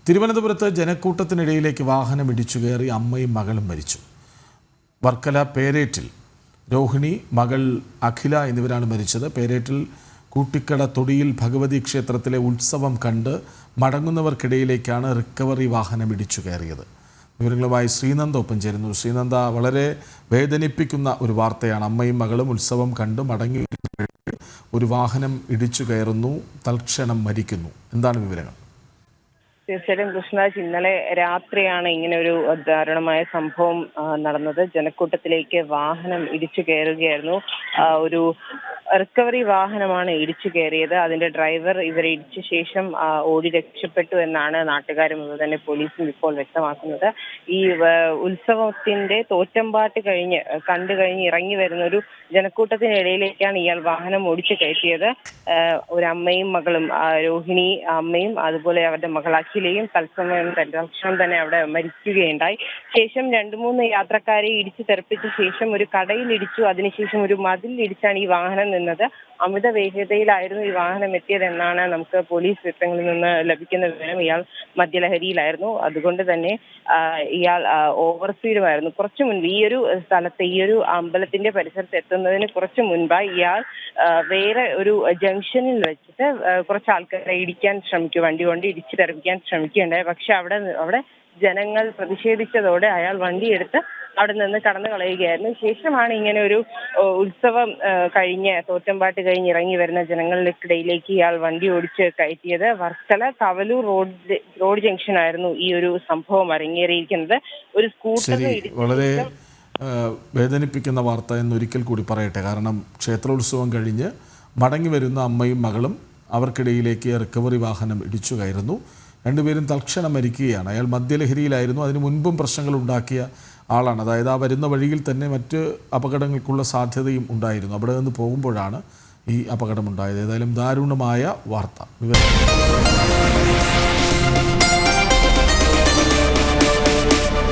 തിരുവനന്തപുരത്ത് ജനക്കൂട്ടത്തിനിടയിലേക്ക് വാഹനം ഇടിച്ചു കയറി അമ്മയും മകളും മരിച്ചു. വർക്കല പേരേറ്റിൽ രോഹിണി, മകൾ അഖില എന്നിവരാണ് മരിച്ചത്. പേരേറ്റിൽ കൂട്ടിക്കട തൊടിയിൽ ഭഗവതി ക്ഷേത്രത്തിലെ ഉത്സവം കണ്ട് മടങ്ങുന്നവർക്കിടയിലേക്കാണ് റിക്കവറി വാഹനം ഇടിച്ചു കയറിയത്. വിവരങ്ങളുമായി ശ്രീനന്ദ ഒപ്പം ചേരുന്നു. ശ്രീനന്ദ, വളരെ വേദനിപ്പിക്കുന്ന ഒരു വാർത്തയാണ്. അമ്മയും മകളും ഉത്സവം കണ്ട് മടങ്ങി ഒരു വാഹനം ഇടിച്ചു കയറുന്നു, തൽക്ഷണം മരിക്കുന്നു. എന്താണ് വിവരങ്ങൾ? തീർച്ചയായിട്ടും കൃഷ്ണരാജ്, ഇന്നലെ രാത്രിയാണ് ഇങ്ങനെ ഒരു ദാരുണമായ സംഭവം നടന്നത്. ജനക്കൂട്ടത്തിലേക്ക് വാഹനം ഇടിച്ചു കയറുകയായിരുന്നു. ഒരു റിക്കവറി വാഹനമാണ് ഇടിച്ചു കയറിയത്. അതിന്റെ ഡ്രൈവർ ഇവരെ ഇടിച്ച ശേഷം ഓടി രക്ഷപ്പെട്ടു എന്നാണ് നാട്ടുകാരും അതുപോലെ തന്നെ പോലീസും ഇപ്പോൾ വ്യക്തമാക്കുന്നത്. ഈ ഉത്സവത്തിന്റെ തോറ്റമ്പാട്ട് കണ്ടു കഴിഞ്ഞ് ഇറങ്ങി വരുന്ന ഒരു ജനക്കൂട്ടത്തിനിടയിലേക്കാണ് ഇയാൾ വാഹനം ഓടിച്ചു കയറ്റിയത്. ഒരു അമ്മയും മകളും, രോഹിണി അമ്മയും അതുപോലെ അവരുടെ മകൾ അഖിലയും തൽക്ഷണം തന്നെ അവിടെ മരിക്കുകയുണ്ടായി. ശേഷം 2-3 യാത്രക്കാരെ ഇടിച്ചു തെറിപ്പിച്ച ശേഷം ഒരു കടയിൽ ഇടിച്ചു. അതിനുശേഷം ഒരു മതിൽ ഇടിച്ചാണ് ഈ വാഹനം നിന്നത്. അമിത വേഗതയിലായിരുന്നു ഈ വാഹനം എത്തിയതെന്നാണ് നമുക്ക് പോലീസ് വൃത്തങ്ങളിൽ നിന്ന് ലഭിക്കുന്ന വിവരം. ഇയാൾ മദ്യലഹരിയിലായിരുന്നു. അതുകൊണ്ട് തന്നെ ഇയാൾ ഓവർ സ്പീഡുമായിരുന്നു. കുറച്ചു മുൻപ് ഈ ഒരു സ്ഥലത്ത്, ഈ ഒരു അമ്പലത്തിന്റെ പരിസരത്ത് എത്തുന്നതിന് കുറച്ചു മുൻപായി ഇയാൾ വേറെ ഒരു ജംഗ്ഷനിൽ വെച്ചിട്ട് കുറച്ച് ആൾക്കാരെ ഇടിക്കാൻ വണ്ടി കൊണ്ട് ഇടിച്ചു തെറിപ്പിക്കാൻ ശ്രമിക്കുകയുണ്ടായി. പക്ഷെ അവിടെ ജനങ്ങൾ പ്രതിഷേധിച്ചതോടെ അയാൾ വണ്ടിയെടുത്ത് അവിടെ നിന്ന് കടന്നു കളയുകയായിരുന്നു. ശേഷമാണ് ഇങ്ങനെ ഒരു ഉത്സവം തോറ്റമ്പാട്ട് കഴിഞ്ഞ് ഇറങ്ങി വരുന്ന ജനങ്ങൾക്കിടയിലേക്ക് ഇയാൾ വണ്ടി ഓടിച്ച് കയറ്റിയത്. വർക്കല കവലൂർ റോഡ് ജംഗ്ഷൻ ആയിരുന്നു ഈ ഒരു സംഭവം അരങ്ങേറിയിരിക്കുന്നത്. ഒരു സ്കൂട്ടർ വളരെ വേദനിപ്പിക്കുന്ന വാർത്ത എന്നൊരിക്കൽ കൂടി പറയട്ടെ. കാരണം ക്ഷേത്രോത്സവം കഴിഞ്ഞ് മടങ്ങി വരുന്ന അമ്മയും മകളും അവർക്കിടയിലേക്ക് റിക്കവറി വാഹനം ഇടിച്ചു കയറുന്നു. രണ്ടുപേരും തൽക്ഷണം മരിക്കുകയാണ്. അയാൾ മദ്യലഹരിയിലായിരുന്നു. അതിനു മുൻപും പ്രശ്നങ്ങൾ ഉണ്ടാക്കിയ ആളാണ്. അതായത് ആ വരുന്ന വഴിയിൽ തന്നെ മറ്റ് അപകടങ്ങൾക്കുള്ള സാധ്യതയും ഉണ്ടായിരുന്നു. അവിടെ നിന്ന് പോകുമ്പോഴാണ് ഈ അപകടമുണ്ടായത്. ഏതായാലും ദാരുണമായ വാർത്ത.